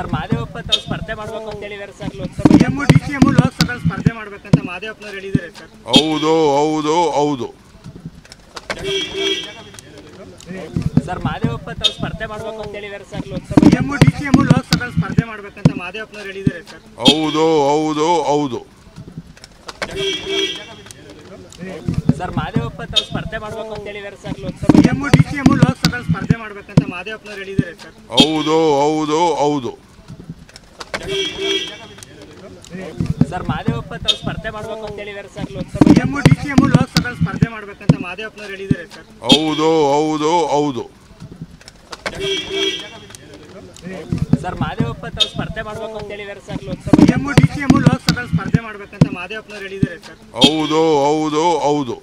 Sir Madevappa ತಾವು ಸ್ಪರ್ಧೆ ಮಾಡಬೇಕು ಅಂತ ಹೇಳಿದ್ದಾರೆ ಸರ್ ಲೋಕಸಭೆ DCM ಲೋಕಸಭೆ ಸ್ಪರ್ಧೆ ಮಾಡಬೇಕಂತ ಮಾದೇವಪ್ಪನವರು ಹೇಳಿದ್ದಾರೆ ಸರ್. ಹೌದು ಹೌದು ಹೌದು. ಸರ್ ಮಾದೇವಪ್ಪ ತಾವು ಸ್ಪರ್ಧೆ ಮಾಡಬೇಕು ಅಂತ ಹೇಳಿದ್ದಾರೆ ಸರ್ ಲೋಕಸಭೆ DCM ಲೋಕಸಭೆ ಸ್ಪರ್ಧೆ ಮಾಡಬೇಕಂತ ಮಾದೇವಪ್ಪನವರು ಹೇಳಿದ್ದಾರೆ ಸರ್. ಹೌದು ಹೌದು ಹೌದು. ಸರ್ ಮಾದೇವಪ್ಪ ತಾವು ಸ್ಪರ್ಧೆ ಮಾಡಬೇಕು ಅಂತ ಹೇಳಿದ್ದಾರೆ ಸರ್ ಲೋಕಸಭೆ DCM ಲೋಕಸಭೆ ಸ್ಪರ್ಧೆ ಮಾಡಬೇಕಂತ ಮಾದೇವಪ್ಪನವರು ಹೇಳಿದ್ದಾರೆ ಸರ್. ಹೌದು ಹೌದು ಹೌದು. ಸರ್ ಮಾದೇವಪ್ಪ ತಾವು ಸ್ಪರ್ಧೆ ಮಾಡಬೇಕು ಅಂತ ಹೇಳಿದ್ದಾರೆ ಸರ್ ಲೋಕಸಭೆ DCM ಲೋಕಸಭೆ ಸ್ಪರ್ಧೆ ಮಾಡಬೇಕಂತ ಮಾದೇವಪ್ಪನವರು ಹೇಳಿದ್ದಾರೆ ಸರ್. ಹೌದು ಹೌದು ಹೌದು. ಸರ್ ಮಾದೇವಪ್ಪ ತಾವು ಸ್ಪರ್ಧೆ ಮಾಡಬೇಕು ಅಂತ ಹೇಳಿದ್ದಾರೆ ಸರ್ ಲೋಕಸಭೆ DCM ಲೋಕಸಭೆ ಸ್ಪರ್ಧೆ ಮಾಡಬೇಕಂತ ಮಾದೇವಪ್ಪನವರು ಹೇಳಿದ್ದಾರೆ ಸರ್. ಹೌದು ಹೌದು ಹೌದು.